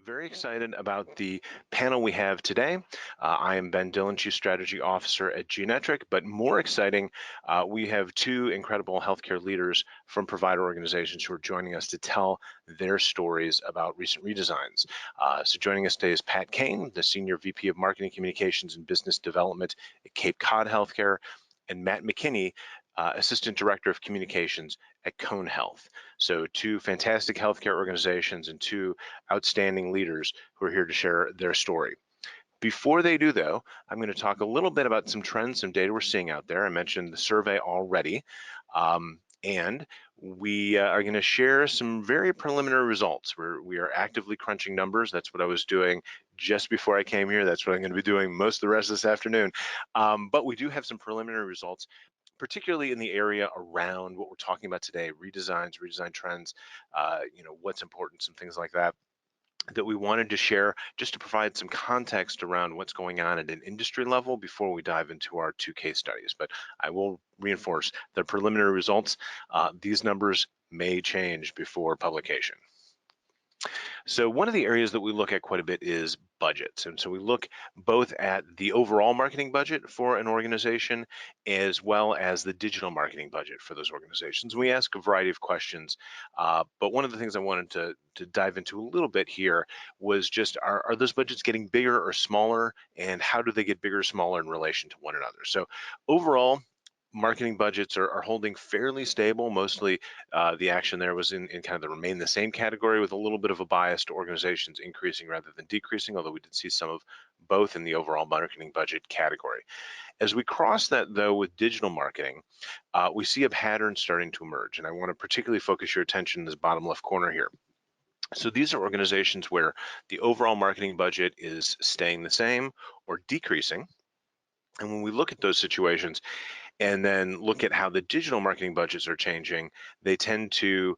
Very excited about the panel we have today. I am Ben Dillon, Chief Strategy Officer at Genetric, but more exciting, we have two incredible healthcare leaders from provider organizations who are joining us to tell their stories about recent redesigns. So joining us today is Pat Kane, the Senior VP of Marketing Communications and Business Development at Cape Cod Healthcare, and Matt McKinney, Assistant Director of Communications at Cone Health. So two fantastic healthcare organizations and two outstanding leaders who are here to share their story. Before they do, though, I'm going to talk a little bit about some trends, some data we're seeing out there. I mentioned the survey already, and we are going to share some very preliminary results. We are actively crunching numbers. That's what I was doing just before I came here. That's what I'm going to be doing most of the rest of this afternoon. But we do have some preliminary results, particularly in the area around what we're talking about today, redesigns, redesign trends, what's important, some things like that we wanted to share just to provide some context around what's going on at an industry level before we dive into our two case studies. But I will reinforce the preliminary results. These numbers may change before publication. So one of the areas that we look at quite a bit is budgets. And so we look both at the overall marketing budget for an organization as well as the digital marketing budget for those organizations. We ask a variety of questions, but one of the things I wanted to dive into a little bit here was just, are those budgets getting bigger or smaller, and how do they get bigger or smaller in relation to one another? So overall, marketing budgets are holding fairly stable. Mostly the action there was in kind of the remain the same category, with a little bit of a bias to organizations increasing rather than decreasing, although we did see some of both in the overall marketing budget category. As we cross that, though, with digital marketing, we see a pattern starting to emerge, and I want to particularly focus your attention in this bottom left corner here. So these are organizations where the overall marketing budget is staying the same or decreasing. And when we look at those situations, and then look at how the digital marketing budgets are changing, they tend to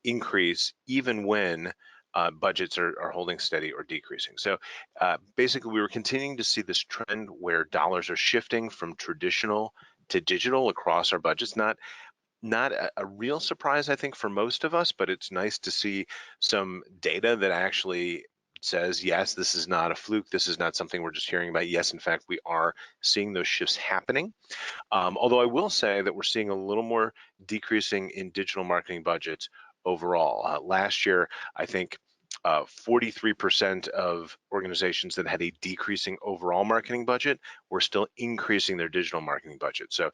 increase even when budgets are holding steady or decreasing. So basically, we were continuing to see this trend where dollars are shifting from traditional to digital across our budgets. Not a real surprise, I think, for most of us, but it's nice to see some data that actually says, yes, this is not a fluke. This is not something we're just hearing about. Yes, in fact, we are seeing those shifts happening. Although I will say that we're seeing a little more decreasing in digital marketing budgets overall. Last year, I think 43% of organizations that had a decreasing overall marketing budget were still increasing their digital marketing budget. So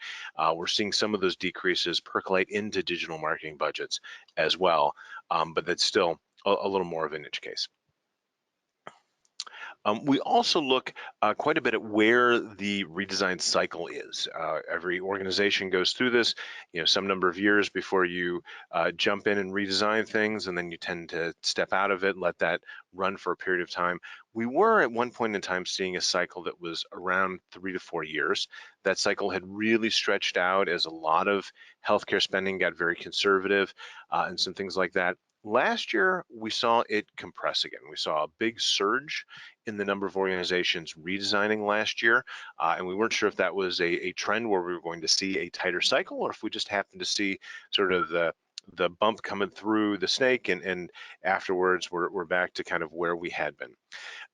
we're seeing some of those decreases percolate into digital marketing budgets as well, but that's still a little more of a niche case. We also look quite a bit at where the redesign cycle is. Every organization goes through this, some number of years before you jump in and redesign things, and then you tend to step out of it and let that run for a period of time. We were at one point in time seeing a cycle that was around 3 to 4 years. That cycle had really stretched out as a lot of healthcare spending got very conservative and some things like that. Last year, we saw it compress again. We saw a big surge in the number of organizations redesigning last year, and we weren't sure if that was a trend where we were going to see a tighter cycle, or if we just happened to see sort of the bump coming through the snake, and afterwards we're back to kind of where we had been.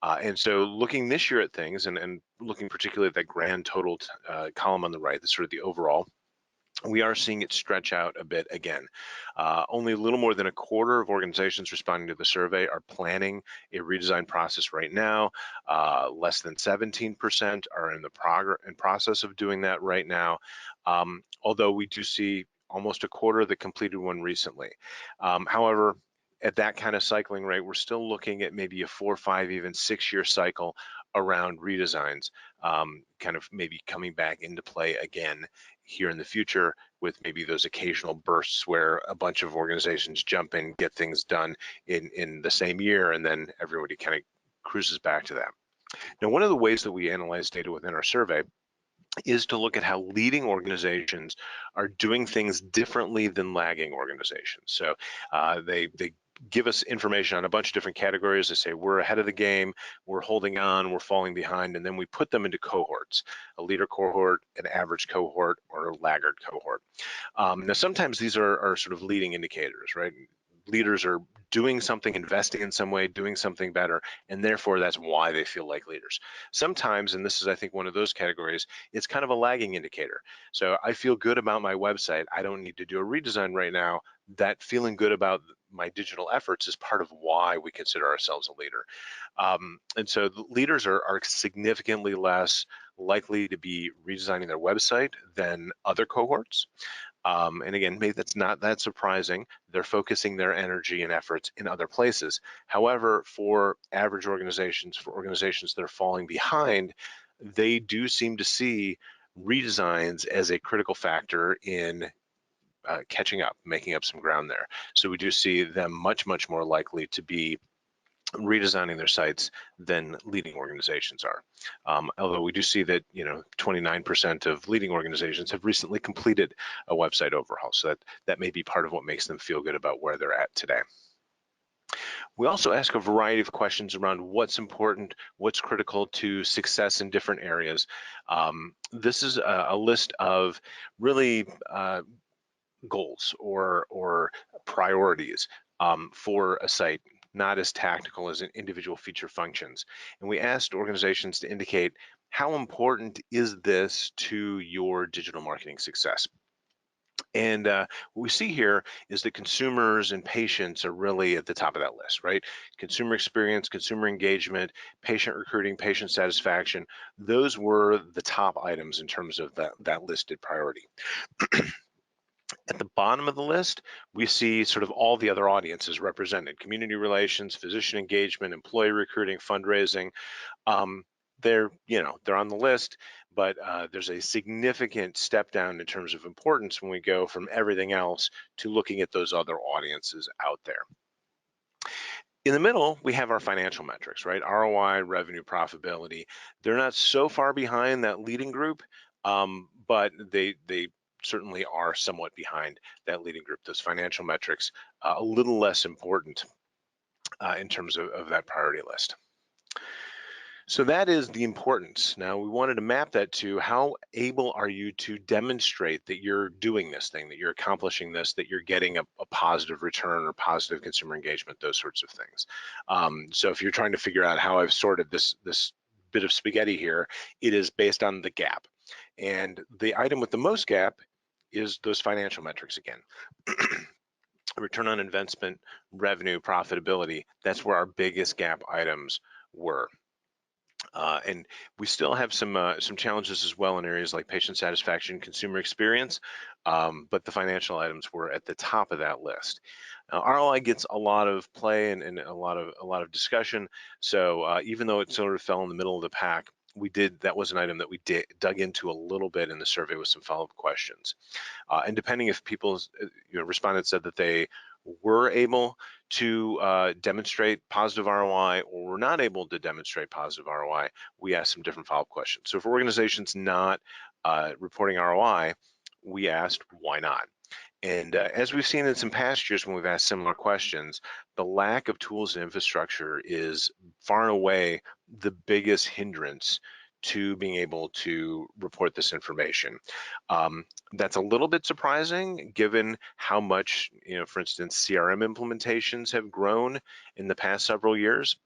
And so looking this year at things, and looking particularly at that grand total column on the right, that's sort of the overall, we are seeing it stretch out a bit again. Only a little more than a quarter of organizations responding to the survey are planning a redesign process right now. Less than 17% are in the process of doing that right now. Although we do see almost a quarter that completed one recently. However, at that kind of cycling rate, we're still looking at maybe a 4, 5, even 6-year cycle around redesigns, kind of maybe coming back into play again here in the future, with maybe those occasional bursts where a bunch of organizations jump in, get things done in the same year, and then everybody kind of cruises back to that. Now, one of the ways that we analyze data within our survey is to look at how leading organizations are doing things differently than lagging organizations. So they give us information on a bunch of different categories. They say we're ahead of the game, we're holding on, we're falling behind, and then we put them into cohorts: a leader cohort, an average cohort, or a laggard cohort. Now, sometimes these are sort of leading indicators, right? leaders are doing something, investing in some way, doing something better, and therefore that's why they feel like leaders. Sometimes, and this is I think one of those categories, it's kind of a lagging indicator. So I feel good about my website, I don't need to do a redesign right now. That feeling good about my digital efforts is part of why we consider ourselves a leader. And so the leaders are significantly less likely to be redesigning their website than other cohorts. And again, maybe that's not that surprising. They're focusing their energy and efforts in other places. However, for average organizations, for organizations that are falling behind, they do seem to see redesigns as a critical factor in catching up, making up some ground there. So we do see them much, much more likely to be redesigning their sites than leading organizations are. Although we do see that 29% of leading organizations have recently completed a website overhaul. So that may be part of what makes them feel good about where they're at today. We also ask a variety of questions around what's important, what's critical to success in different areas. This is a list of really goals or priorities for a site, not as tactical as an individual feature functions. And we asked organizations to indicate how important is this to your digital marketing success. And what we see here is that consumers and patients are really at the top of that list, right? Consumer experience, consumer engagement, patient recruiting, patient satisfaction, those were the top items in terms of that listed priority. At the bottom of the list, we see sort of all the other audiences represented: community relations, physician engagement, employee recruiting, fundraising. Um, they're on the list, but there's a significant step down in terms of importance when we go from everything else to looking at those other audiences out there. In the middle, we have our financial metrics, right? ROI, revenue, profitability. They're not so far behind that leading group, but they certainly are somewhat behind that leading group. Those financial metrics, a little less important in terms of that priority list. So that is the importance. Now we wanted to map that to how able are you to demonstrate that you're doing this thing, that you're accomplishing this, that you're getting a positive return or positive consumer engagement, those sorts of things. So if you're trying to figure out how I've sorted this bit of spaghetti here, it is based on the gap. And the item with the most gap is those financial metrics again. Return on investment, revenue, profitability, that's where our biggest gap items were. And we still have some challenges as well in areas like patient satisfaction, consumer experience, but the financial items were at the top of that list. Now, ROI gets a lot of play and a lot of discussion. So even though it sort of fell in the middle of the pack, that was an item that we dug into a little bit in the survey with some follow-up questions. And depending if people's respondents said that they were able to demonstrate positive ROI or were not able to demonstrate positive ROI, we asked some different follow-up questions. So for organizations not reporting ROI, we asked why not. And as we've seen in some past years when we've asked similar questions, the lack of tools and infrastructure is far and away the biggest hindrance to being able to report this information. That's a little bit surprising given how much, for instance, CRM implementations have grown in the past several years.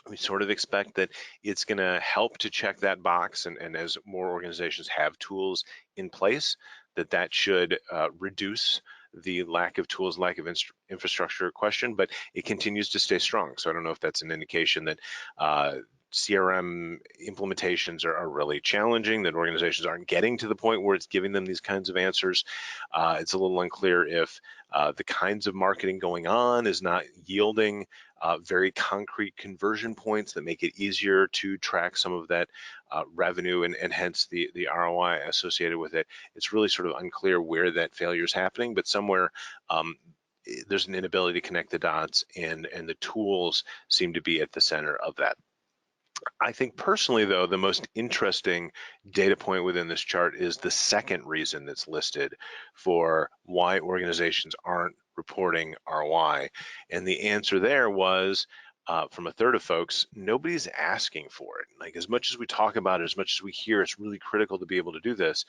We sort of expect that it's going to help to check that box, and as more organizations have tools in place, that should reduce the lack of tools, lack of infrastructure question, but it continues to stay strong. So I don't know if that's an indication that CRM implementations are really challenging, that organizations aren't getting to the point where it's giving them these kinds of answers. It's a little unclear if the kinds of marketing going on is not yielding very concrete conversion points that make it easier to track some of that revenue and hence the ROI associated with it. It's really sort of unclear where that failure is happening, but somewhere there's an inability to connect the dots, and the tools seem to be at the center of that. I think personally, though, the most interesting data point within this chart is the second reason that's listed for why organizations aren't reporting ROI. And the answer there was, from a third of folks, nobody's asking for it. Like, as much as we talk about it, as much as we hear, it's really critical to be able to do this.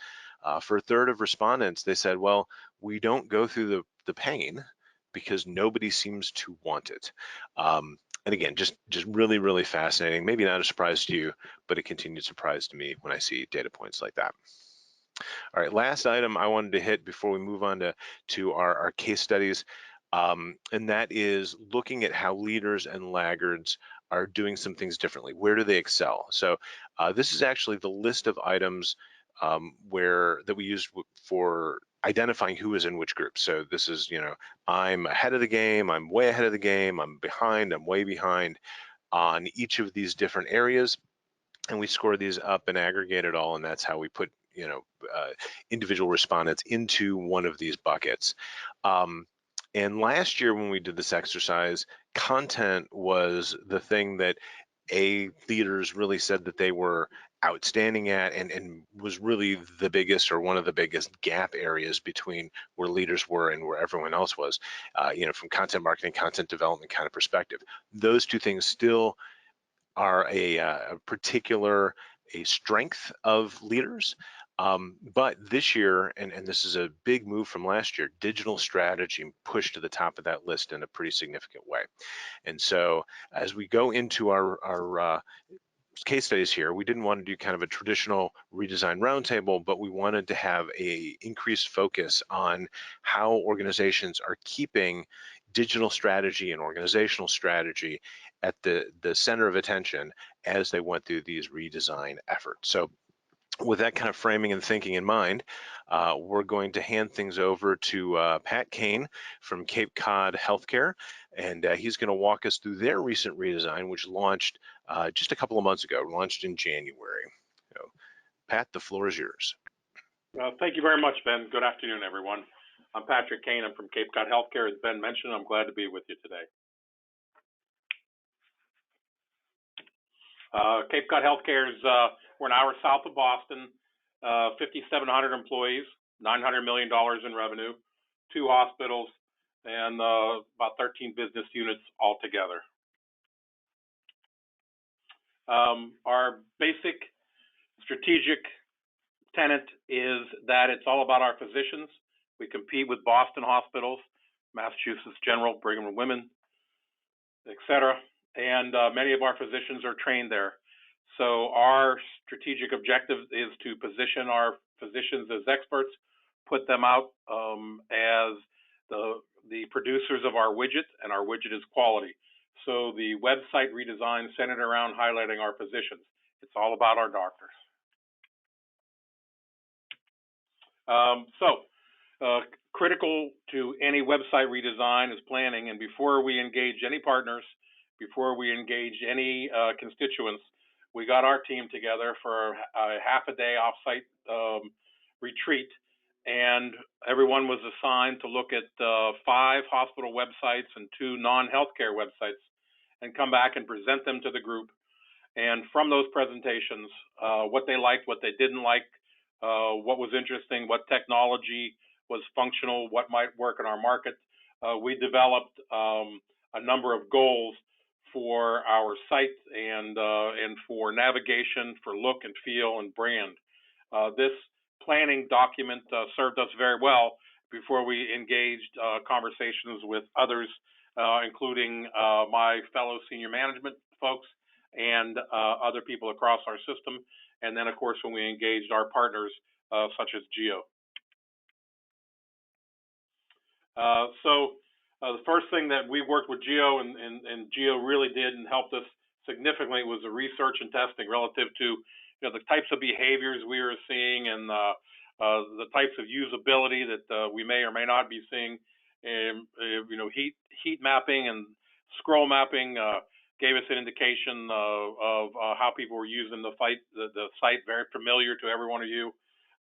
For a third of respondents, they said, well, we don't go through the pain because nobody seems to want it. And again, just really, really fascinating. Maybe not a surprise to you, but a continued surprise to me when I see data points like that. All right, last item I wanted to hit before we move on to our case studies, and that is looking at how leaders and laggards are doing some things differently. Where do they excel? So this is actually the list of items that we use for identifying who is in which group. So this is, I'm ahead of the game, I'm way ahead of the game, I'm behind, I'm way behind on each of these different areas. And we score these up and aggregate it all, and that's how we put individual respondents into one of these buckets. And last year when we did this exercise, content was the thing that leaders really said that they were outstanding at, and was really the biggest, or one of the biggest, gap areas between where leaders were and where everyone else was, from content marketing, content development kind of perspective. Those two things still are a particular strength of leaders. But this year, and this is a big move from last year, digital strategy pushed to the top of that list in a pretty significant way. And so as we go into our case studies here, we didn't want to do kind of a traditional redesign roundtable, but we wanted to have a increased focus on how organizations are keeping digital strategy and organizational strategy at the center of attention as they went through these redesign efforts. So with that kind of framing and thinking in mind, we're going to hand things over to Pat Kane from Cape Cod Healthcare, and he's going to walk us through their recent redesign, which launched just a couple of months ago, launched in January. So, Pat, the floor is yours. Thank you very much, Ben. Good afternoon, everyone. I'm Patrick Kane. I'm from Cape Cod Healthcare. As Ben mentioned, I'm glad to be with you today. Cape Cod Healthcare is, we're an hour south of Boston, 5,700 employees, $900 million in revenue, 2 hospitals, and about 13 business units altogether. Our basic strategic tenet is that it's all about our physicians. We compete with Boston hospitals, Massachusetts General, Brigham and Women, etc. And many of our physicians are trained there. So our strategic objective is to position our physicians as experts, put them out as the producers of our widget, and our widget is quality. So the website redesign centered around highlighting our physicians. It's all about our doctors. Critical to any website redesign is planning, and before we engage any partners, before we engage any constituents, we got our team together for a half-a-day off-site retreat, and everyone was assigned to look at 5 hospital websites and 2 non-healthcare websites, and come back and present them to the group. And from those presentations, what they liked, what they didn't like, what was interesting, what technology was functional, what might work in our market. We developed a number of goals for our site and for navigation, for look and feel and brand. This planning document served us very well before we engaged conversations with others, including my fellow senior management folks and other people across our system. And then, of course, when we engaged our partners, such as Geo. The first thing that we worked with Geo, and Geo really did and helped us significantly, was the research and testing relative to the types of behaviors we were seeing, and the types of usability that we may or may not be seeing. And heat mapping and scroll mapping gave us an indication of how people were using the site, very familiar to every one of you.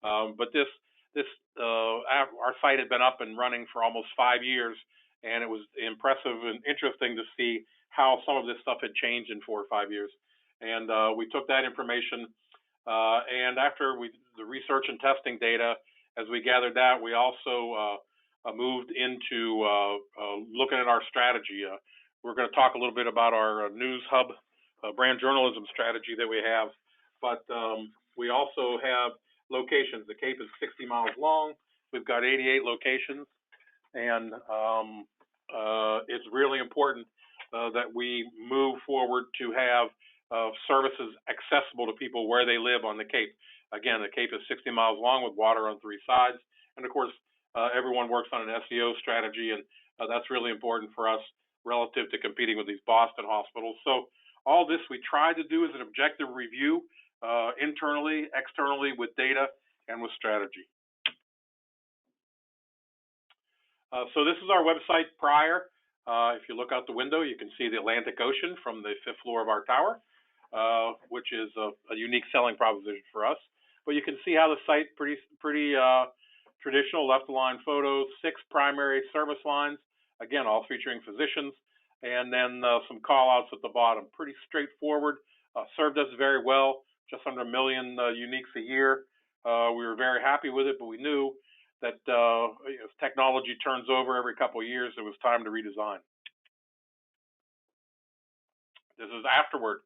But our site had been up and running for almost 5 years, and it was impressive and interesting to see how some of this stuff had changed in 4 or 5 years. And we took that information, and after the research and testing data, as we gathered that, we also moved into looking at our strategy. We're going to talk a little bit about our news hub, brand journalism strategy that we have, but we also have locations. The Cape is 60 miles long. We've got 88 locations, and it's really important that we move forward to have services accessible to people where they live on the Cape. Again, the Cape is 60 miles long with water on 3 sides. And of course, everyone works on an SEO strategy, and that's really important for us relative to competing with these Boston hospitals. So all this we try to do is an objective review internally, externally, with data and with strategy. So this is our website prior. If you look out the window, you can see the Atlantic Ocean from the 5th floor of our tower, which is a unique selling proposition for us. But you can see how the site pretty traditional, left-align photos, 6 primary service lines, again, all featuring physicians, and then some call-outs at the bottom. Pretty straightforward. Served us very well, just under 1 million uniques a year. We were very happy with it, but we knew that as technology turns over every couple of years, it was time to redesign. This is afterward.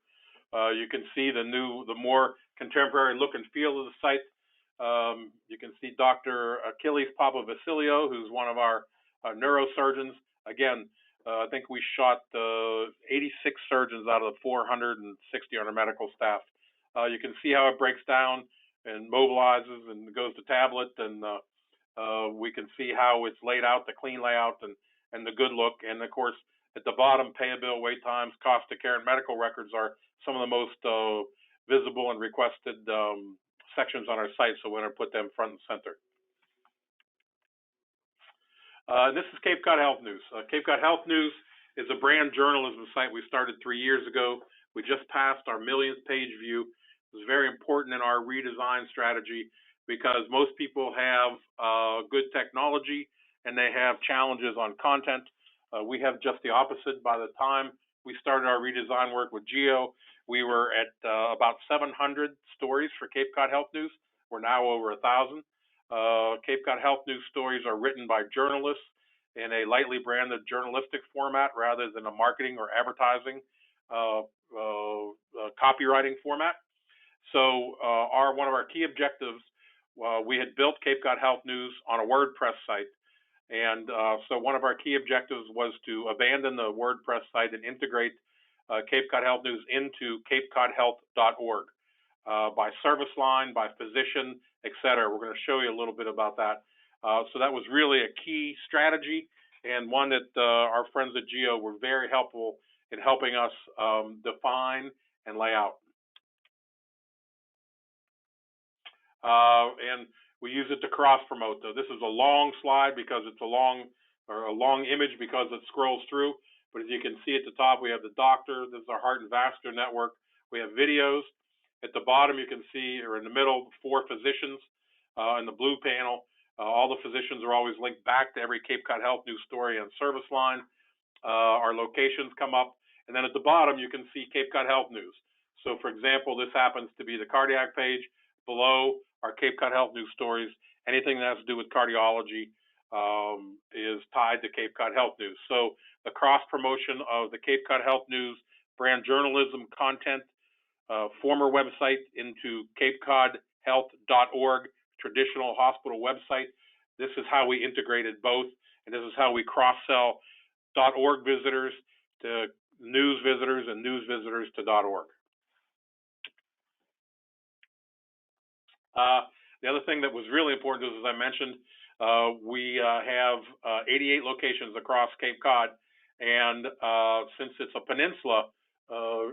You can see the more contemporary look and feel of the site. You can see Dr. Achilles Papavasilio, who's one of our neurosurgeons. Again, I think we shot 86 surgeons out of the 460 on our medical staff. You can see how it breaks down and mobilizes and goes to tablet, and we can see how it's laid out, the clean layout and the good look. And of course, at the bottom, pay a bill, wait times, cost of care, and medical records are some of the most visible and requested sections on our site, so we're going to put them front and center. This is Cape Cod Health News. Cape Cod Health News is a brand journalism site we started 3 years ago. We just passed our millionth page view. It was very important in our redesign strategy because most people have good technology and they have challenges on content. We have just the opposite. By the time we started our redesign work with Geo, we were at about 700 stories for Cape Cod Health News. We're now over 1,000. Cape Cod Health News stories are written by journalists in a lightly branded journalistic format rather than a marketing or advertising copywriting format. So one of our key objectives, we had built Cape Cod Health News on a WordPress site. And so one of our key objectives was to abandon the WordPress site and integrate Cape Cod Health News into capecodhealth.org by service line, by physician, etc. We're going to show you a little bit about that. So that was really a key strategy and one that our friends at Geo were very helpful in helping us define and lay out. And we use it to cross promote. This is a long slide because it's a long image because it scrolls through. But as you can see at the top, we have the doctor. This is our heart and vascular network. We have videos. At the bottom, you can see, or in the middle, 4 physicians. In the blue panel, all the physicians are always linked back to every Cape Cod Health News story and service line. Our locations come up. And then at the bottom, you can see Cape Cod Health News. So, for example, this happens to be the cardiac page. Below our Cape Cod Health News stories, anything that has to do with cardiology is tied to Cape Cod Health News. So the cross-promotion of the Cape Cod Health News brand journalism content, former website into capecodhealth.org, traditional hospital website. This is how we integrated both, and this is how we cross-sell .org visitors to news visitors and news visitors to .org. The other thing that was really important is, as I mentioned, we have 88 locations across Cape Cod, and since it's a peninsula,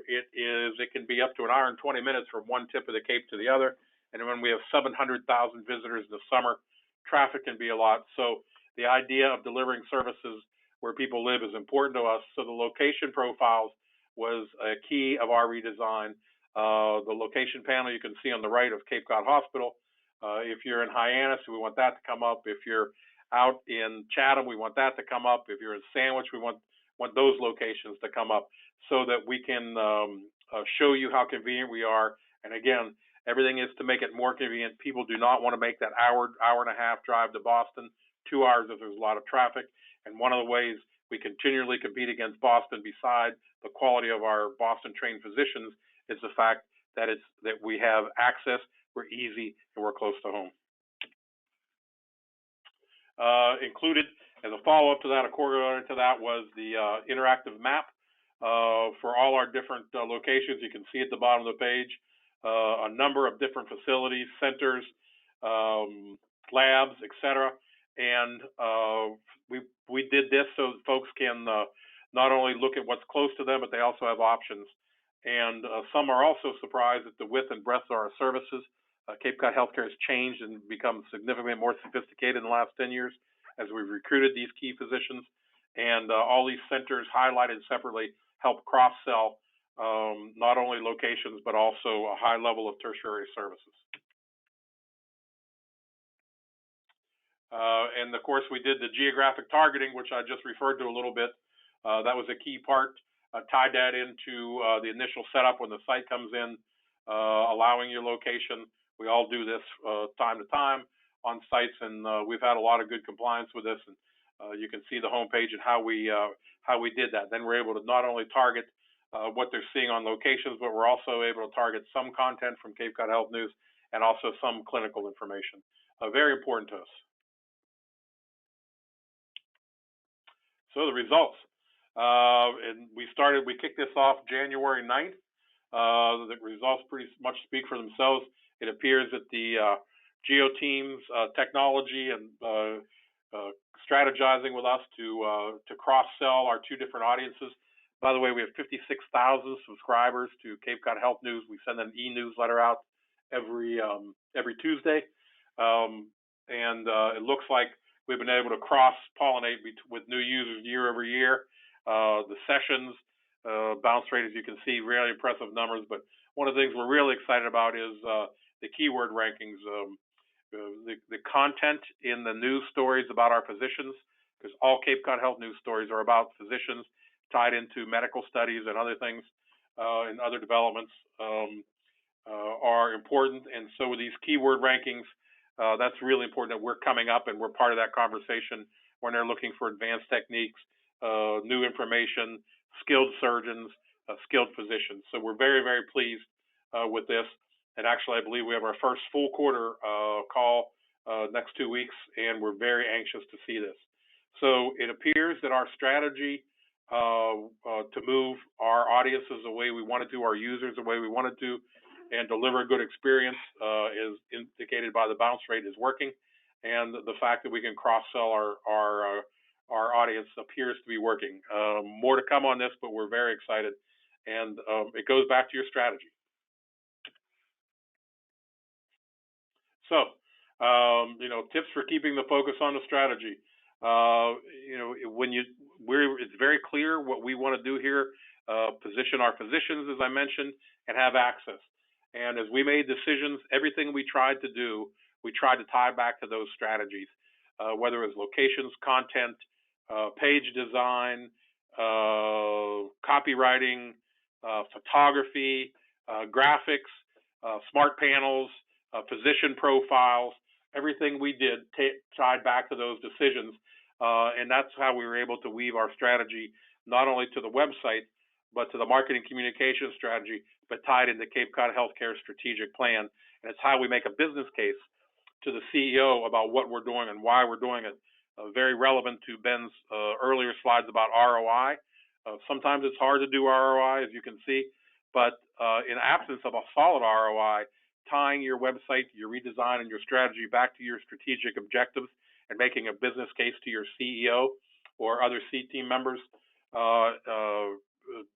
it can be up to 1 hour and 20 minutes from one tip of the Cape to the other. And when we have 700,000 visitors in the summer, traffic can be a lot. So the idea of delivering services where people live is important to us. So the location profiles was a key of our redesign. The location panel you can see on the right of Cape Cod Hospital. If you're in Hyannis, we want that to come up. If you're out in Chatham, we want that to come up. If you're in Sandwich, we want those locations to come up so that we can show you how convenient we are. And again, everything is to make it more convenient. People do not want to make that hour and a half drive to Boston, 2 hours if there's a lot of traffic. And one of the ways we continually compete against Boston, beside the quality of our Boston-trained physicians, is the fact that we have access, we're easy, and we're close to home. Included As a follow-up to that, a corollary to that was the interactive map for all our different locations. You can see at the bottom of the page a number of different facilities, centers, labs, etc. And we did this so folks can not only look at what's close to them, but they also have options. And some are also surprised at the width and breadth of our services. Cape Cod Healthcare has changed and become significantly more sophisticated in the last 10 years as we've recruited these key physicians. And all these centers highlighted separately help cross-sell not only locations, but also a high level of tertiary services. And of course, we did the geographic targeting, which I just referred to a little bit. That was a key part. Tied that into the initial setup when the site comes in, allowing your location. We all do this time to time on sites, and we've had a lot of good compliance with this. And you can see the homepage and how we did that. Then we're able to not only target what they're seeing on locations, but we're also able to target some content from Cape Cod Health News and also some clinical information. Very important to us. So the results. And we kicked this off January 9th. The results pretty much speak for themselves. It appears that the Geo team's technology and strategizing with us to cross-sell our two different audiences. By the way, we have 56,000 subscribers to Cape Cod Health News. We send an e-newsletter out every Tuesday, and it looks like we've been able to cross-pollinate with new users year over year. The sessions, bounce rate, as you can see, really impressive numbers. But one of the things we're really excited about is the keyword rankings, the content in the news stories about our physicians, because all Cape Cod Health News stories are about physicians tied into medical studies and other things and other developments are important. And so with these keyword rankings, that's really important that we're coming up and we're part of that conversation when they're looking for advanced techniques, new information, skilled surgeons, skilled physicians. So we're very, very pleased with this. And actually, I believe we have our first full quarter call next 2 weeks, and we're very anxious to see this. So it appears that our strategy to move our audiences the way we wanted to, our users the way we wanted to, and deliver a good experience is indicated by the bounce rate is working, and the fact that we can cross-sell our audience appears to be working. More to come on this, but we're very excited, and it goes back to your strategy. So, tips for keeping the focus on the strategy. It's very clear what we want to do here. Position our physicians, as I mentioned, and have access. And as we made decisions, everything we tried to do, we tried to tie back to those strategies, whether it was locations, content, page design, copywriting, photography, graphics, smart panels, physician profiles. Everything we did tied back to those decisions, and that's how we were able to weave our strategy not only to the website, but to the marketing communication strategy, but tied into Cape Cod Healthcare strategic plan. And it's how we make a business case to the CEO about what we're doing and why we're doing it. Very relevant to Ben's earlier slides about ROI. Sometimes it's hard to do ROI, as you can see, but in absence of a solid ROI, tying your website, your redesign, and your strategy back to your strategic objectives and making a business case to your CEO or other C team members,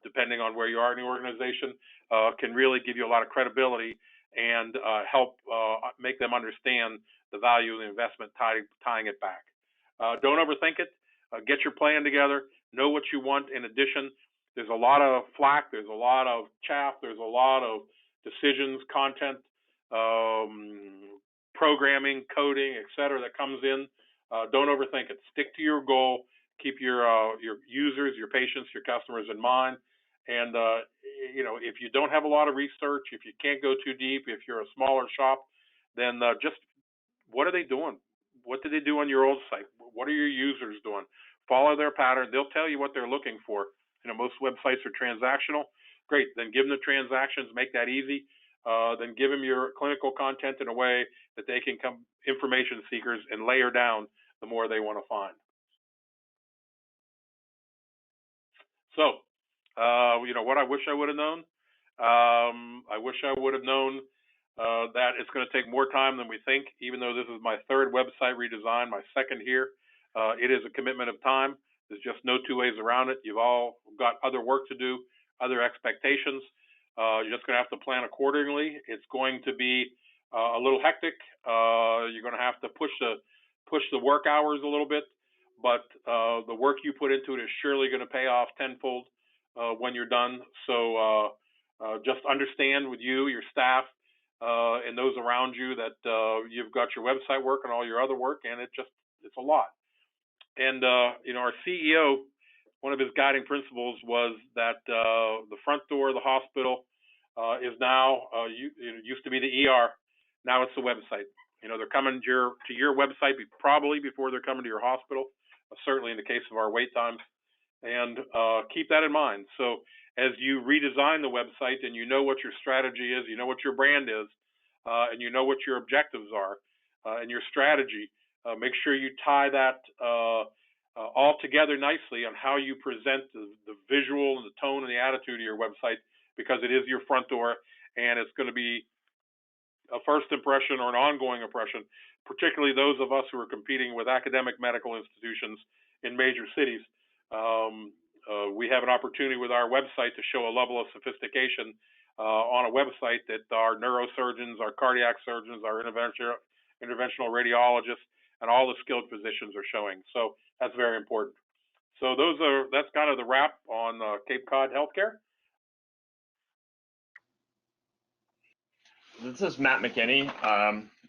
depending on where you are in the organization, can really give you a lot of credibility and help make them understand the value of the investment tying it back. Don't overthink it. Get your plan together. Know what you want. In addition, there's a lot of flack. There's a lot of chaff. There's a lot of decisions, content, programming, coding, etc. that comes in. Don't overthink it. Stick to your goal. Keep your users, your patients, your customers in mind. And if you don't have a lot of research, if you can't go too deep, if you're a smaller shop, then just what are they doing? What did they do on your old site? What are your users doing? Follow their pattern. They'll tell you what they're looking for. Most websites are transactional. Great. Then give them the transactions. Make that easy. Then give them your clinical content in a way that they can come information seekers and layer down the more they want to find. So, what I wish I would have known. I wish I would have known that it's going to take more time than we think. Even though this is my third website redesign, my second here, it is a commitment of time. There's just no two ways around it. You've all got other work to do, other expectations. You're just going to have to plan accordingly. It's going to be a little hectic. You're going to have to push the work hours a little bit, but the work you put into it is surely going to pay off tenfold when you're done. So just understand with you, your staff, and those around you that you've got your website work and all your other work, and it's a lot. And our CEO, one of his guiding principles was that the front door of the hospital is now used to be the ER. Now it's the website. They're coming to your website probably before they're coming to your hospital. Certainly in the case of our wait times, and keep that in mind. So as you redesign the website and you know what your strategy is, you know what your brand is, and you know what your objectives are, and your strategy, make sure you tie that all together nicely on how you present the visual and the tone and the attitude of your website, because it is your front door, and it's going to be a first impression or an ongoing impression, particularly those of us who are competing with academic medical institutions in major cities. We have an opportunity with our website to show a level of sophistication on a website that our neurosurgeons, our cardiac surgeons, our interventional radiologists, and all the skilled physicians are showing. So that's very important. So that's kind of the wrap on Cape Cod Healthcare. This is Matt McKinney,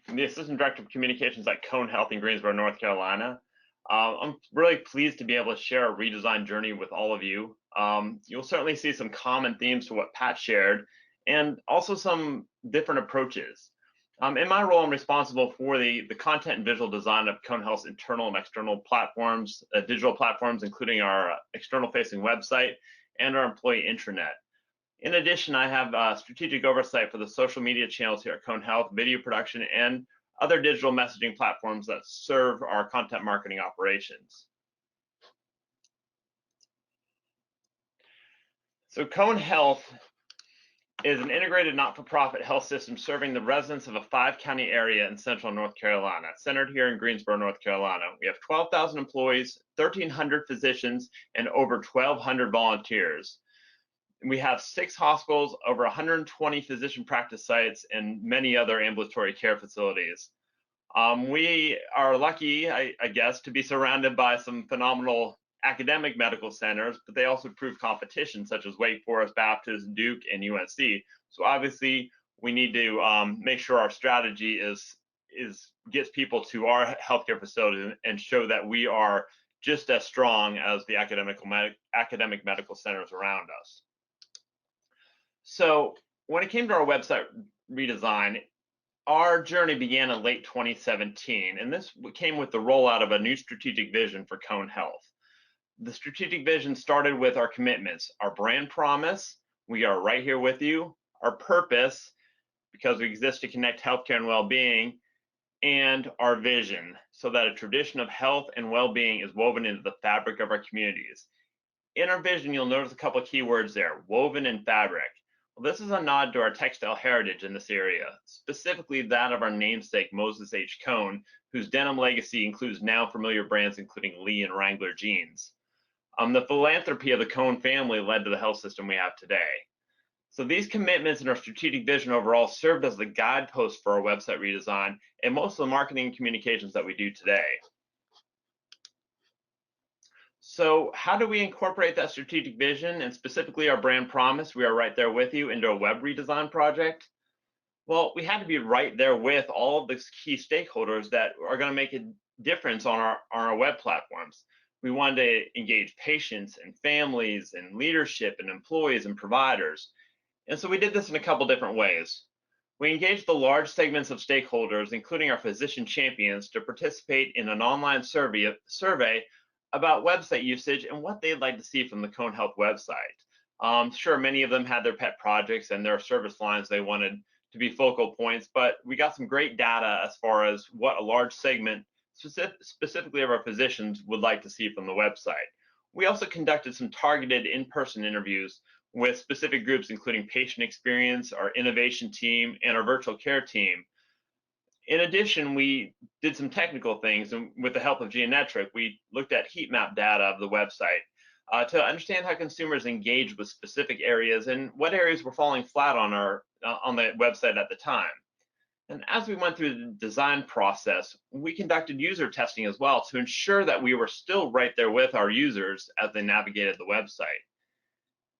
the Assistant Director of Communications at Cone Health in Greensboro, North Carolina. I'm really pleased to be able to share a redesign journey with all of you. You'll certainly see some common themes to what Pat shared, and also some different approaches. In my role, I'm responsible for the content and visual design of Cone Health's internal and external platforms, digital platforms, including our external-facing website and our employee intranet. In addition, I have strategic oversight for the social media channels here at Cone Health, video production, and other digital messaging platforms that serve our content marketing operations. So Cone Health is an integrated not-for-profit health system serving the residents of a 5-county area in central North Carolina, centered here in Greensboro, North Carolina. We have 12,000 employees, 1,300 physicians, and over 1,200 volunteers. We have 6 hospitals, over 120 physician practice sites, and many other ambulatory care facilities. We are lucky, I guess, to be surrounded by some phenomenal academic medical centers, but they also prove competition, such as Wake Forest Baptist, Duke, and UNC. So obviously, we need to make sure our strategy gets people to our healthcare facilities and show that we are just as strong as the academic medical centers around us. So when it came to our website redesign, our journey began in late 2017, and this came with the rollout of a new strategic vision for Cone Health. The strategic vision started with our commitments, our brand promise, we are right here with you, our purpose, because we exist to connect healthcare and well-being, and our vision, so that a tradition of health and well-being is woven into the fabric of our communities. In our vision, you'll notice a couple of keywords there, woven and fabric. Well, this is a nod to our textile heritage in this area, specifically that of our namesake, Moses H. Cone, whose denim legacy includes now familiar brands including Lee and Wrangler jeans. The philanthropy of the Cone family led to the health system we have today. So these commitments and our strategic vision overall served as the guidepost for our website redesign and most of the marketing and communications that we do today. So how do we incorporate that strategic vision and specifically our brand promise, we are right there with you, into a web redesign project? Well, we had to be right there with all of the key stakeholders that are going to make a difference on our web platforms. We wanted to engage patients and families and leadership and employees and providers. And so we did this in a couple different ways. We engaged the large segments of stakeholders, including our physician champions, to participate in an online survey about website usage and what they'd like to see from the Cone Health website. Sure, many of them had their pet projects and their service lines they wanted to be focal points, but we got some great data as far as what a large segment, specifically of our physicians, would like to see from the website. We also conducted some targeted in-person interviews with specific groups, including patient experience, our innovation team, and our virtual care team. In addition, we did some technical things, and with the help of Geonetric, we looked at heat map data of the website to understand how consumers engaged with specific areas and what areas were falling flat on on the website at the time. And as we went through the design process, we conducted user testing as well to ensure that we were still right there with our users as they navigated the website.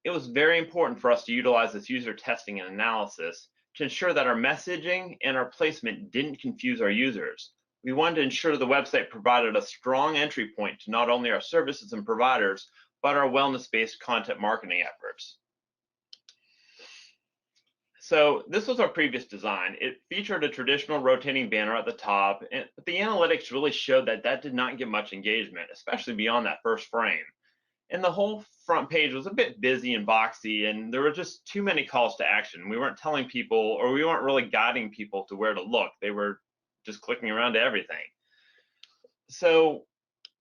It was very important for us to utilize this user testing and analysis to ensure that our messaging and our placement didn't confuse our users. We wanted to ensure the website provided a strong entry point to not only our services and providers, but our wellness-based content marketing efforts. So this was our previous design. It featured a traditional rotating banner at the top, but the analytics really showed that that did not get much engagement, especially beyond that first frame. And the whole front page was a bit busy and boxy, and there were just too many calls to action. We weren't telling people, or we weren't really guiding people to where to look. They were just clicking around to everything. So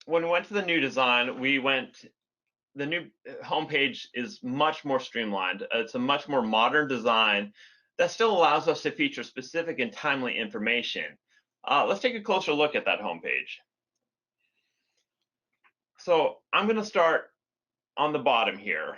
when we went to the new design, the new homepage is much more streamlined. It's a much more modern design that still allows us to feature specific and timely information. Let's take a closer look at that homepage. So I'm going to start on the bottom here,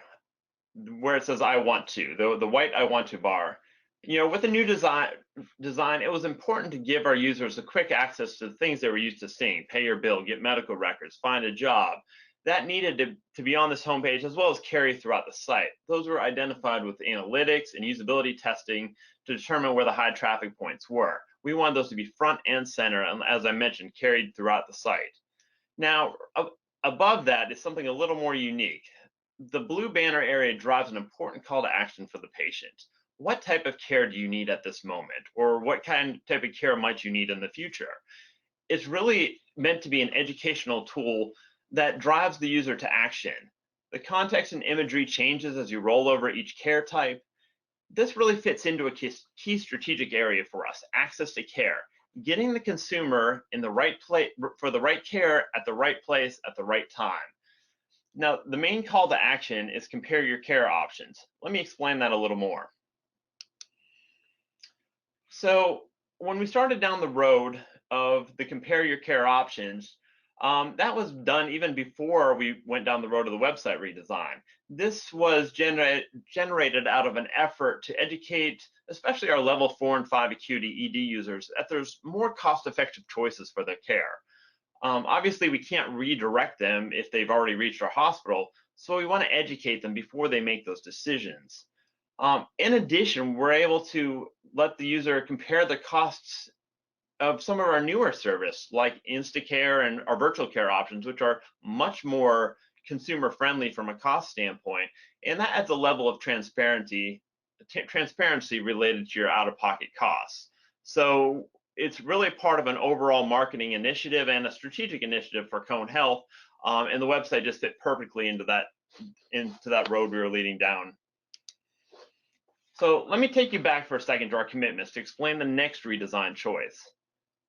where it says I want to, the white I want to bar. With the new design, it was important to give our users a quick access to the things they were used to seeing: pay your bill, get medical records, find a job. That needed to be on this homepage as well as carry throughout the site. Those were identified with analytics and usability testing to determine where the high traffic points were. We wanted those to be front and center, and as I mentioned, carried throughout the site. Now, above that is something a little more unique. The blue banner area drives an important call to action for the patient. What type of care do you need at this moment? Or what type of care might you need in the future? It's really meant to be an educational tool that drives the user to action. The context and imagery changes as you roll over each care type. This really fits into a key strategic area for us: access to care, getting the consumer in the right place for the right care at the right place at the right time. Now, the main call to action is compare your care options. Let me explain that a little more. So when we started down the road of the compare your care options, that was done even before we went down the road of the website redesign. This was generated out of an effort to educate, especially our level 4 and 5 acuity ED users, that there's more cost-effective choices for their care. Obviously, we can't redirect them if they've already reached our hospital, so we want to educate them before they make those decisions. In addition, we're able to let the user compare the costs of some of our newer service, like Instacare and our virtual care options, which are much more consumer friendly from a cost standpoint, and that adds a level of transparency related to your out-of-pocket costs. So it's really part of an overall marketing initiative and a strategic initiative for Cone Health, and the website just fit perfectly into that road we were leading down. So let me take you back for a second to our commitments to explain the next redesign choice.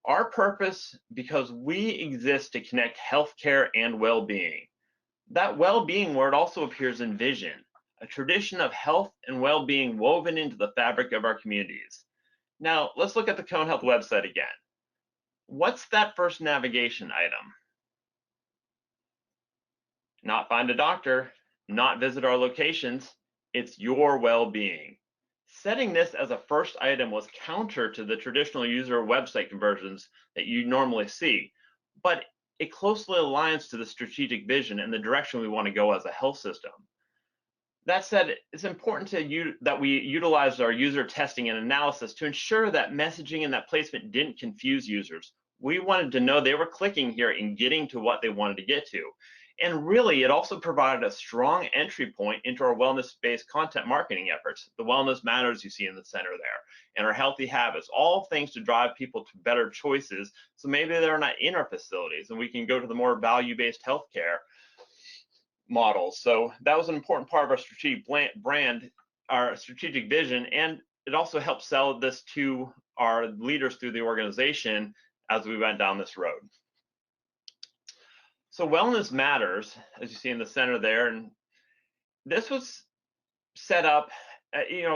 Our purpose, because we exist to connect healthcare and well-being. That well-being word also appears in vision, a tradition of health and well-being woven into the fabric of our communities. Now, let's look at the Cone Health website again. What's that first navigation item? Not find a doctor, not visit our locations, it's your well-being. Setting this as a first item was counter to the traditional user website conversions that you normally see, but it closely aligns to the strategic vision and the direction we want to go as a health system. That said, it's important that we utilize our user testing and analysis to ensure that messaging and that placement didn't confuse users. We wanted to know they were clicking here and getting to what they wanted to get to. And really, it also provided a strong entry point into our wellness-based content marketing efforts. The wellness matters you see in the center there, and our healthy habits, all things to drive people to better choices. So maybe they're not in our facilities and we can go to the more value-based healthcare models. So that was an important part of our strategic brand, our strategic vision, and it also helped sell this to our leaders through the organization as we went down this road. So Wellness Matters, as you see in the center there, and this was set up,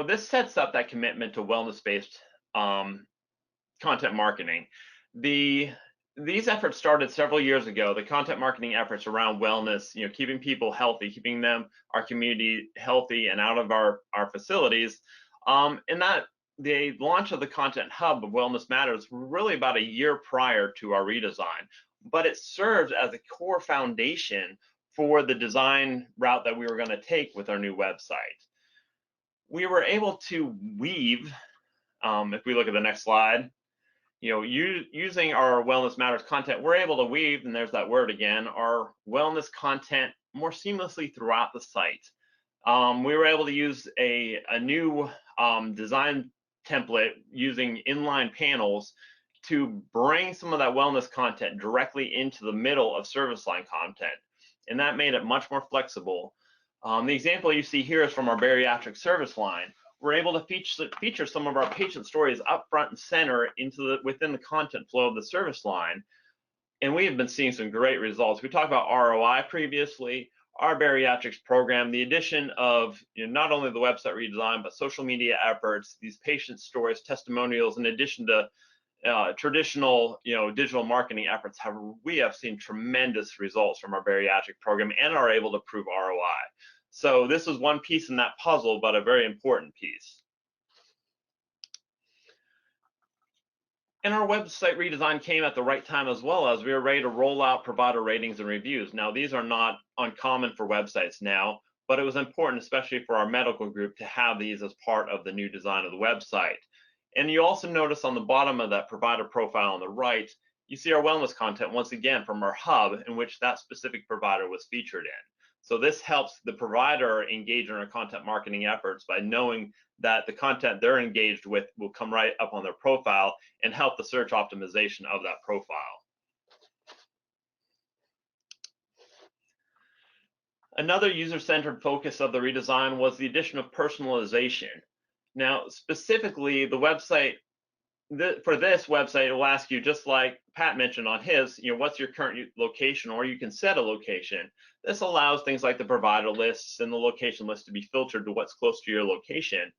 this sets up that commitment to wellness-based content marketing. These efforts started several years ago. The content marketing efforts around wellness, keeping people healthy, keeping our community healthy and out of our facilities. And that the launch of the Content Hub of Wellness Matters were really about a year prior to our redesign, but it served as a core foundation for the design route that we were going to take with our new website. We were able to weave, if we look at the next slide, using our Wellness Matters content, we're able to weave, and there's that word again, our wellness content more seamlessly throughout the site. We were able to use a new design template using inline panels to bring some of that wellness content directly into the middle of service line content, and that made it much more flexible. The example you see here is from our bariatric service line. We're able to feature some of our patient stories up front and center within the content flow of the service line, and we have been seeing some great results. We talked about ROI previously. Our bariatrics program, the addition of not only the website redesign, but social media efforts, these patient stories, testimonials, in addition to traditional digital marketing efforts, we have seen tremendous results from our bariatric program and are able to prove ROI. So this is one piece in that puzzle, but a very important piece. And our website redesign came at the right time as well, as we were ready to roll out provider ratings and reviews. Now, these are not uncommon for websites now, but it was important, especially for our medical group, to have these as part of the new design of the website. And you also notice on the bottom of that provider profile on the right, you see our wellness content once again from our hub, in which that specific provider was featured in. So this helps the provider engage in our content marketing efforts by knowing that the content they're engaged with will come right up on their profile and help the search optimization of that profile. Another user-centered focus of the redesign was the addition of personalization. Now, specifically, the website, for this website, it will ask you, just like Pat mentioned on his, what's your current location, or you can set a location. This allows things like the provider lists and the location list to be filtered to what's close to your location.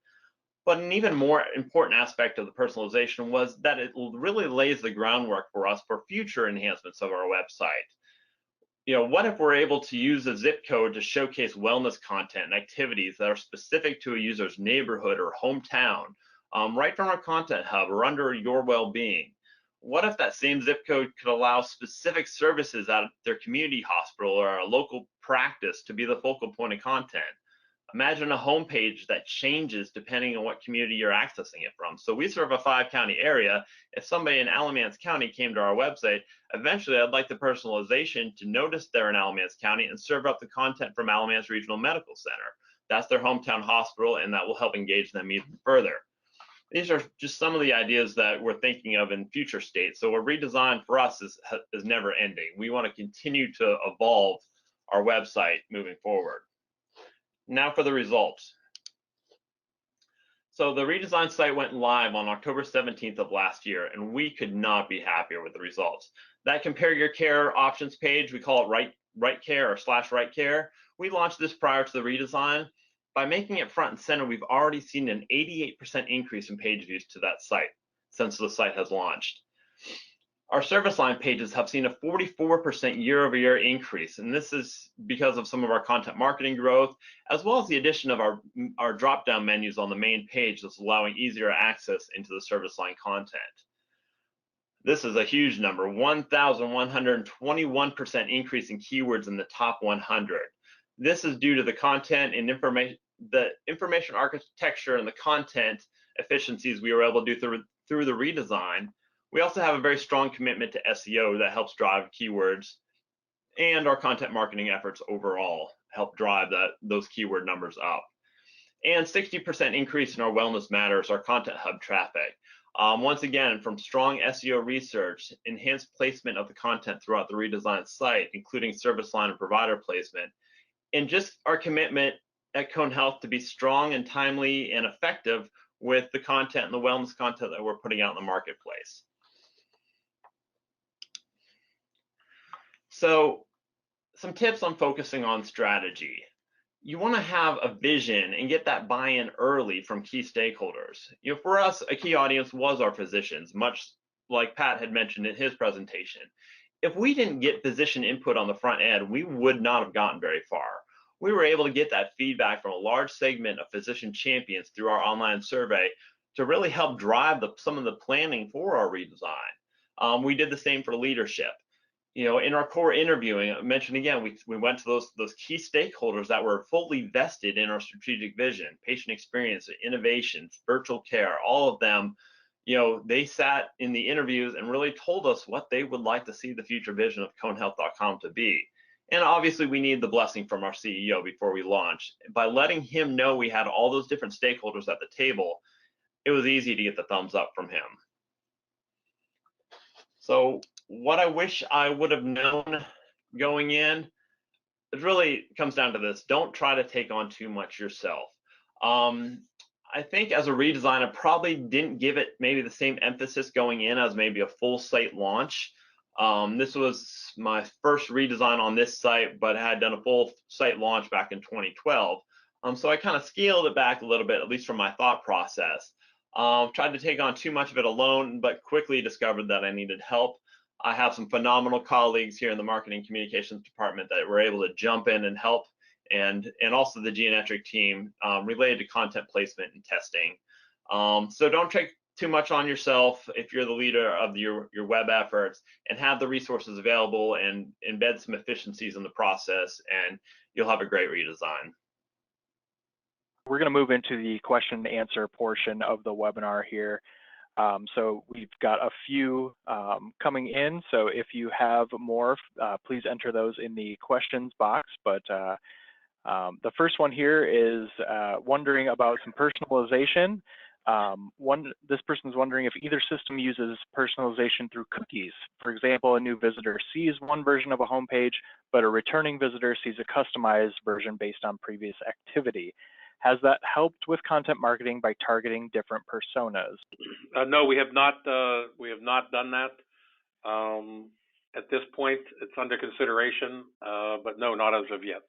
But an even more important aspect of the personalization was that it really lays the groundwork for us for future enhancements of our website. What if we're able to use a zip code to showcase wellness content and activities that are specific to a user's neighborhood or hometown, right from our content hub or under your well-being? What if that same zip code could allow specific services at their community hospital or a local practice to be the focal point of content? Imagine a homepage that changes depending on what community you're accessing it from. So we serve a 5-county area. If somebody in Alamance County came to our website, eventually I'd like the personalization to notice they're in Alamance County and serve up the content from Alamance Regional Medical Center. That's their hometown hospital, and that will help engage them even further. These are just some of the ideas that we're thinking of in future states. So a redesign for us is never ending. We want to continue to evolve our website moving forward. Now for the results. So the redesigned site went live on October 17th of last year, and we could not be happier with the results. That compare your care options page, we call it right care or /right care. We launched this prior to the redesign. By making it front and center, we've already seen an 88% increase in page views to that site since the site has launched. Our service line pages have seen a 44% year-over-year increase, and this is because of some of our content marketing growth, as well as the addition of our drop-down menus on the main page that's allowing easier access into the service line content. This is a huge number, 1,121% increase in keywords in the top 100. This is due to the content and information architecture and the content efficiencies we were able to do through the redesign. We also have a very strong commitment to SEO that helps drive keywords, and our content marketing efforts overall help drive those keyword numbers up. And 60% increase in our Wellness Matters, our content hub traffic. Once again, from strong SEO research, enhanced placement of the content throughout the redesigned site, including service line and provider placement, and just our commitment at Cone Health to be strong and timely and effective with the content and the wellness content that we're putting out in the marketplace. So some tips on focusing on strategy. You want to have a vision and get that buy-in early from key stakeholders. For us, a key audience was our physicians, much like Pat had mentioned in his presentation. If we didn't get physician input on the front end, we would not have gotten very far. We were able to get that feedback from a large segment of physician champions through our online survey to really help drive some of the planning for our redesign. We did the same for leadership. In our core interviewing, I mentioned again, we went to those key stakeholders that were fully vested in our strategic vision, patient experience, innovations, virtual care, all of them. They sat in the interviews and really told us what they would like to see the future vision of conehealth.com to be. And obviously, we need the blessing from our CEO before we launched. By letting him know we had all those different stakeholders at the table, it was easy to get the thumbs up from him. So what I wish I would have known going in, it really comes down to this: don't try to take on too much yourself. I think as a redesigner, probably didn't give it maybe the same emphasis going in as maybe a full site launch. This was my first redesign on this site, but I had done a full site launch back in 2012. So I kind of scaled it back a little bit, at least from my thought process. Tried to take on too much of it alone, but quickly discovered that I needed help. I have some phenomenal colleagues here in the marketing communications department that were able to jump in and help, and also the geometric team related to content placement and testing. So don't take too much on yourself if you're the leader of your web efforts, and have the resources available and embed some efficiencies in the process, and you'll have a great redesign. We're going to move into the question and answer portion of the webinar here. So we've got a few coming in. So if you have more, please enter those in the questions box. But the first one here is wondering about some personalization. This person's wondering if either system uses personalization through cookies. For example, a new visitor sees one version of a homepage, but a returning visitor sees a customized version based on previous activity. Has that helped with content marketing by targeting different personas? No, we have not. We have not done that. At this point, it's under consideration, but no, not as of yet.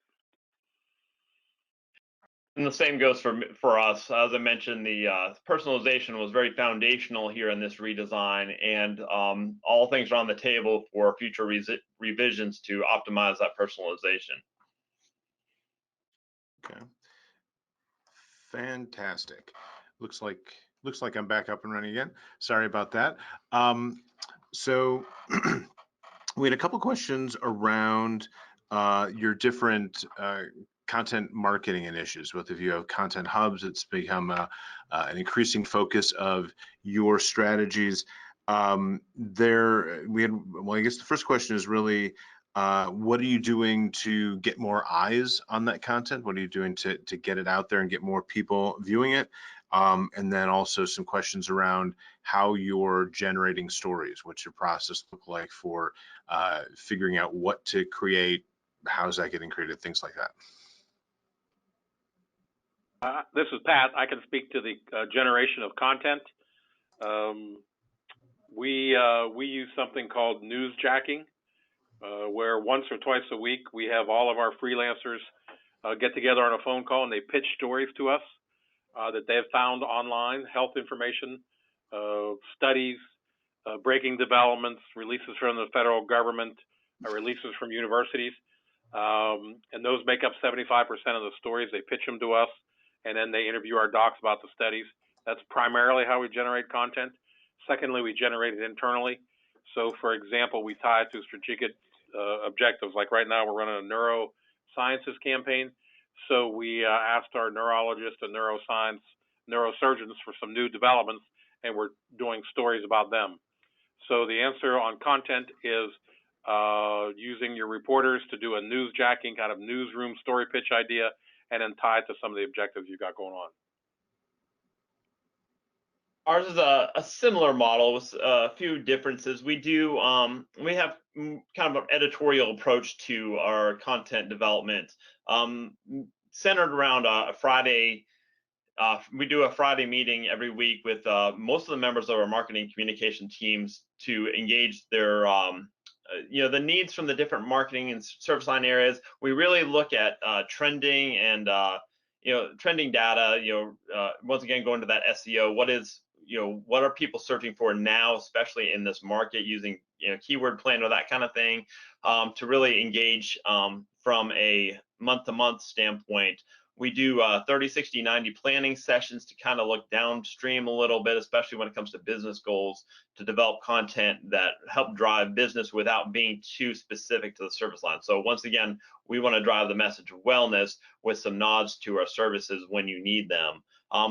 And the same goes for us. As I mentioned, the personalization was very foundational here in this redesign, and all things are on the table for future revisions to optimize that personalization. Okay. Fantastic. Looks like I'm back up and running again. Sorry about that. So we had a couple questions around your different content marketing initiatives. Both of you have content hubs. It's become an increasing focus of your strategies. Well, I guess the first question is really, what are you doing to get more eyes on that content? What are you doing to get it out there and get more people viewing it? And then also some questions around how you're generating stories. What's your process look like for figuring out what to create? How's that getting created? Things like that. This is Pat. I can speak to the generation of content. We use something called newsjacking, where once or twice a week we have all of our freelancers get together on a phone call, and they pitch stories to us that they have found online, health information, studies, breaking developments, releases from the federal government, releases from universities. And those make up 75% of the stories. They pitch them to us, and then they interview our docs about the studies. That's primarily how we generate content. Secondly, we generate it internally. So, for example, we tie it to strategic objectives. Like right now, we're running a neurosciences campaign. So we asked our neurologists and neurosurgeons for some new developments, and we're doing stories about them. So the answer on content is using your reporters to do a newsjacking kind of newsroom story pitch idea, and then tie it to some of the objectives you got going on. Ours is a similar model with a few differences. We have kind of an editorial approach to our content development, centered around a Friday. We do a Friday meeting every week with most of the members of our marketing communication teams to engage their the needs from the different marketing and service line areas. We really look at trending and trending data. Once again, going to that SEO. What are people searching for now, especially in this market, using keyword planner, that kind of thing, to really engage from a month-to-month standpoint. We do 30, 60, 90 planning sessions to kind of look downstream a little bit, especially when it comes to business goals, to develop content that help drive business without being too specific to the service line. So once again, we want to drive the message of wellness with some nods to our services when you need them.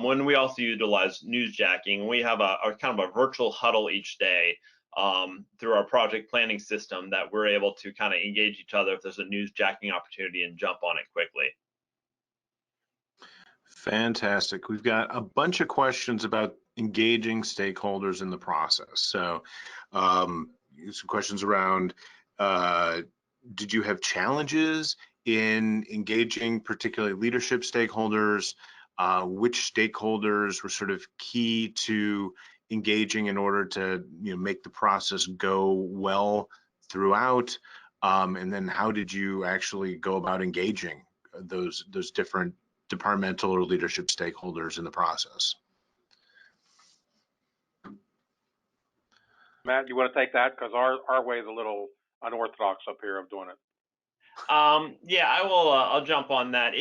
When we also utilize newsjacking, we have a kind of a virtual huddle each day through our project planning system that we're able to kind of engage each other if there's a newsjacking opportunity and jump on it quickly. Fantastic. We've got a bunch of questions about engaging stakeholders in the process. So some questions around, did you have challenges in engaging particularly leadership stakeholders? Which stakeholders were sort of key to engaging in order to make the process go well throughout? And then how did you actually go about engaging those different departmental or leadership stakeholders in the process? Matt, you want to take that? Because our way is a little unorthodox up here of doing it. Yeah, I will. I'll jump on that.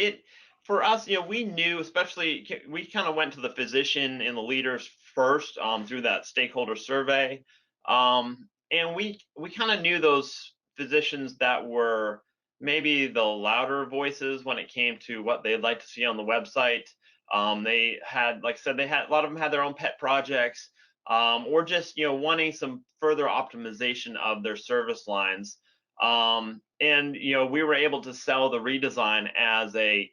For us, we knew, especially, we kind of went to the physician and the leaders first through that stakeholder survey, and we kind of knew those physicians that were maybe the louder voices when it came to what they'd like to see on the website. They had, like I said, a lot of them had their own pet projects, or just wanting some further optimization of their service lines. And we were able to sell the redesign as a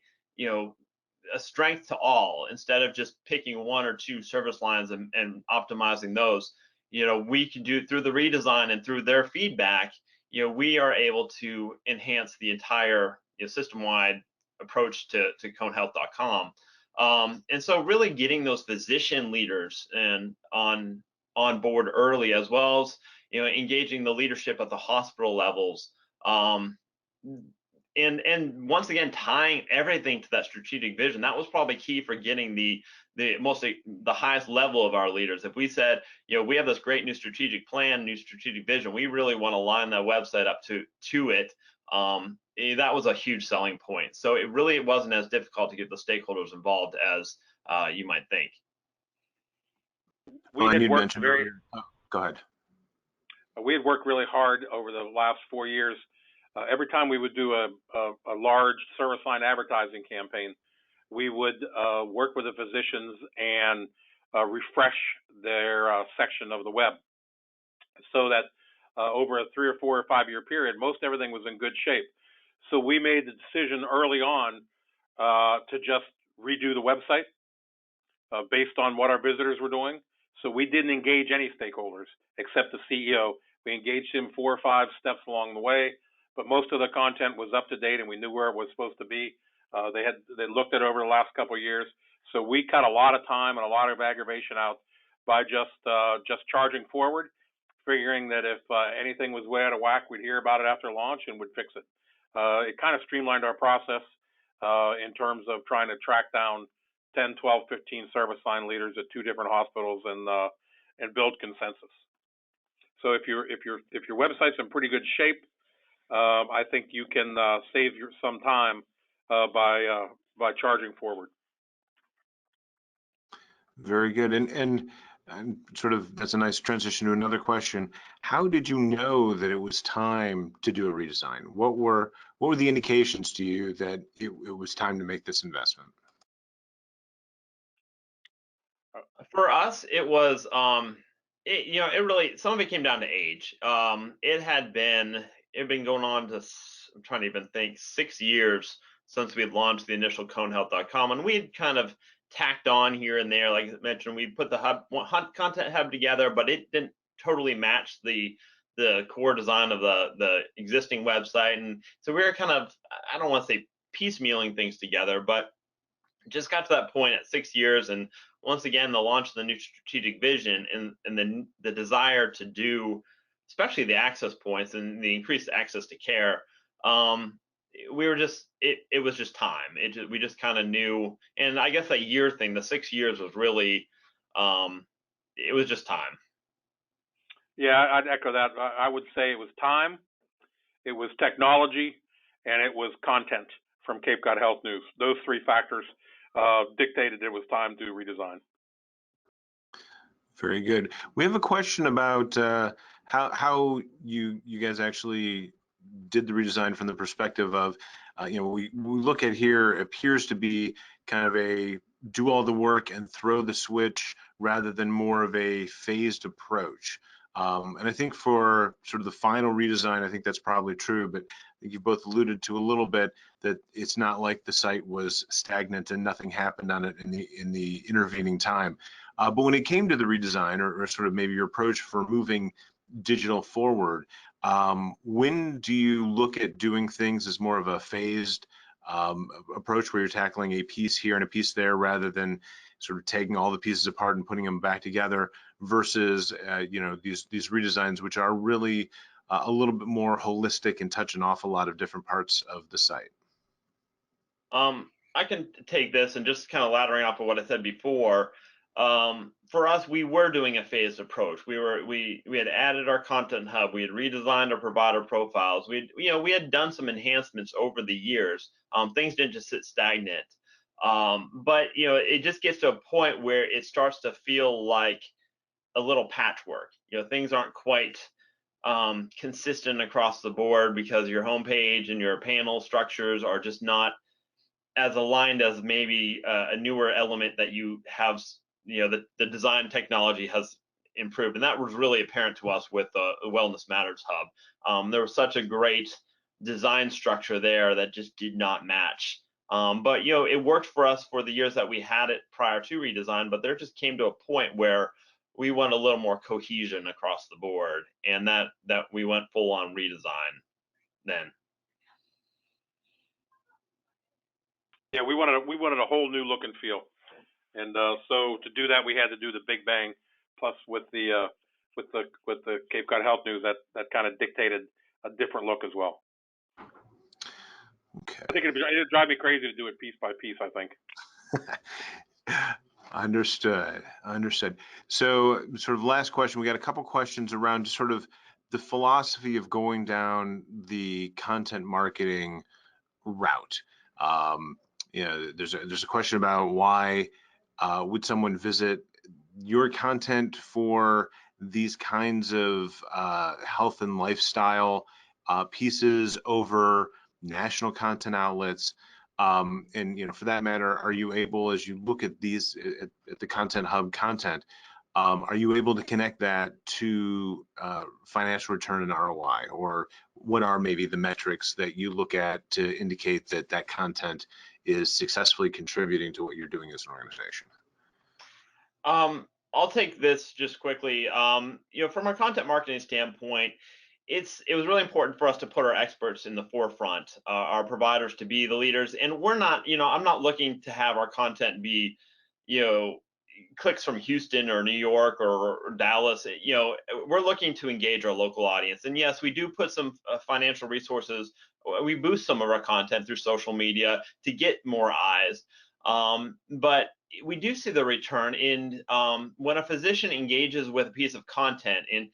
strength to all, instead of just picking one or two service lines and optimizing those. We can do through the redesign and through their feedback. We are able to enhance the entire system-wide approach to conehealth.com. And so really getting those physician leaders and on board early, as well as engaging the leadership at the hospital levels, and once again tying everything to that strategic vision. That was probably key for getting the highest level of our leaders. If we said, we have this great new strategic plan, new strategic vision, we really want to line that website up to it. That was a huge selling point. So it wasn't as difficult to get the stakeholders involved as you might think. We had worked go ahead. We had worked really hard over the last 4 years. Every time we would do a large service line advertising campaign, we would work with the physicians and refresh their section of the web, so that over a 3 or 4 or 5 year period, most everything was in good shape. So we made the decision early on to just redo the website based on what our visitors were doing. So we didn't engage any stakeholders except the CEO. We engaged him 4 or 5 steps along the way, but most of the content was up to date and we knew where it was supposed to be. They looked at it over the last couple of years. So we cut a lot of time and a lot of aggravation out by just charging forward, figuring that if anything was way out of whack, we'd hear about it after launch and would fix it. It kind of streamlined our process in terms of trying to track down 10, 12, 15 service line leaders at 2 different hospitals and build consensus. So if your website's in pretty good shape, I think you can save some time by charging forward. Very good. And sort of that's a nice transition to another question. How did you know that it was time to do a redesign? What were the indications to you that it was time to make this investment? For us, it was it really, some of it came down to age. It had been going on to, I'm trying to even think, 6 years since we had launched the initial conehealth.com, and we had kind of tacked on here and there. Like I mentioned, we put the content hub together, but it didn't totally match the core design of the existing website. And so we were kind of, I don't want to say piecemealing things together, but just got to that point at 6 years. And once again, the launch of the new strategic vision and the desire to do especially the access points and the increased access to care, we were just it was just time. We just kind of knew, and I guess that year thing, the 6 years was really it was just time. Yeah, I'd echo that. I would say it was time, it was technology, and it was content from Cape Cod Health News. Those three factors dictated it was time to redesign. Very good. We have a question about how you guys actually did the redesign from the perspective of, we look at here appears to be kind of a do all the work and throw the switch rather than more of a phased approach. And I think for sort of the final redesign, I think that's probably true, but I think you both alluded to a little bit that it's not like the site was stagnant and nothing happened on it in the intervening time. But when it came to the redesign, or sort of maybe your approach for moving digital forward, when do you look at doing things as more of a phased approach where you're tackling a piece here and a piece there rather than sort of taking all the pieces apart and putting them back together versus these redesigns, which are really a little bit more holistic and touch an awful lot of different parts of the site? I can take this and just kind of laddering off of what I said before. For us, we were doing a phased approach. We had added our content hub. We had redesigned our provider profiles. We had done some enhancements over the years. Things didn't just sit stagnant. But it just gets to a point where it starts to feel like a little patchwork. Things aren't quite consistent across the board because your homepage and your panel structures are just not as aligned as maybe a newer element that you have. The design technology has improved, and that was really apparent to us with the Wellness Matters Hub. There was such a great design structure there that just did not match. But it worked for us for the years that we had it prior to redesign, but there just came to a point where we want a little more cohesion across the board, and that we went full on redesign then. Yeah, we wanted a whole new look and feel, and so to do that, we had to do the Big Bang. Plus, with the Cape Cod Health News, that kind of dictated a different look as well. Okay. I think it'd drive me crazy to do it piece by piece, I think. Understood. So sort of last question, we got a couple questions around sort of the philosophy of going down the content marketing route. There's a question about why would someone visit your content for these kinds of health and lifestyle pieces over national content outlets. And for that matter, are you able, as you look at these at the Content Hub content, are you able to connect that to financial return and ROI, or what are maybe the metrics that you look at to indicate that that content is successfully contributing to what you're doing as an organization? I'll take this just quickly. From a content marketing standpoint, it was really important for us to put our experts in the forefront, our providers to be the leaders. And we're not, I'm not looking to have our content be, clicks from Houston or New York or Dallas. We're looking to engage our local audience. And yes, we do put some financial resources. We boost some of our content through social media to get more eyes. But we do see the return in when a physician engages with a piece of content, and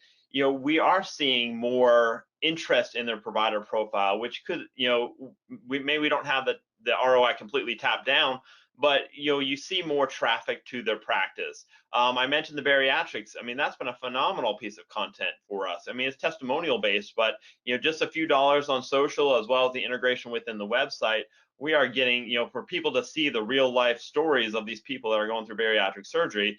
we are seeing more interest in their provider profile, which could, we don't have the ROI completely tapped down, but you see more traffic to their practice. I mentioned the bariatrics. I mean, that's been a phenomenal piece of content for us. I mean, it's testimonial based, but just a few dollars on social, as well as the integration within the website, we are getting, for people to see the real life stories of these people that are going through bariatric surgery.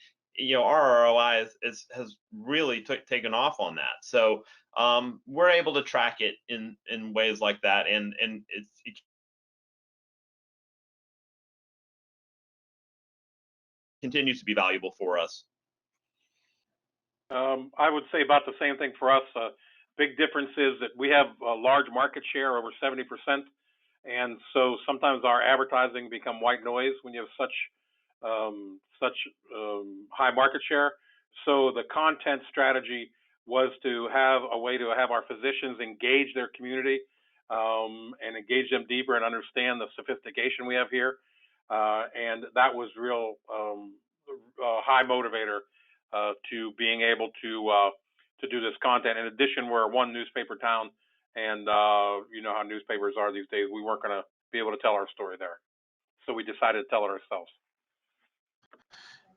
Our ROI has really taken off on that. So we're able to track it in ways like that, and it continues to be valuable for us. I would say about the same thing for us. Big difference is that we have a large market share, over 70%, and so sometimes our advertising become white noise when you have such high market share. So the content strategy was to have a way to have our physicians engage their community and engage them deeper and understand the sophistication we have here. And that was real high motivator to being able to do this content. In addition, we're one newspaper town, and you know how newspapers are these days. We weren't going to be able to tell our story there, so we decided to tell it ourselves.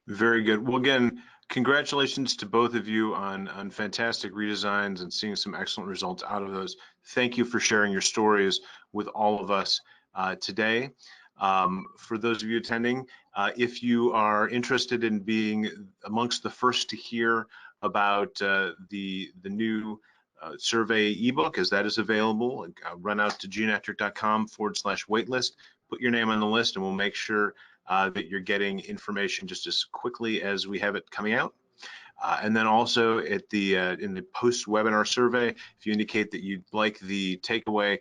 Very good. Well, again, congratulations to both of you on fantastic redesigns and seeing some excellent results out of those. Thank you for sharing your stories with all of us today. For those of you attending, if you are interested in being amongst the first to hear about the new survey ebook, as that is available, run out to genetric.com/waitlist, put your name on the list, and we'll make sure that you're getting information just as quickly as we have it coming out. And then also at the in the post-webinar survey, if you indicate that you'd like the takeaway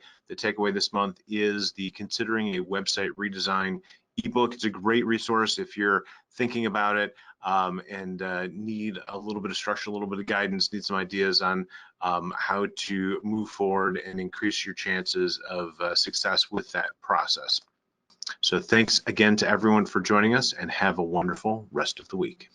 this month is the Considering a Website Redesign ebook. It's a great resource if you're thinking about it and need a little bit of structure, a little bit of guidance, need some ideas on how to move forward and increase your chances of success with that process. So thanks again to everyone for joining us, and have a wonderful rest of the week.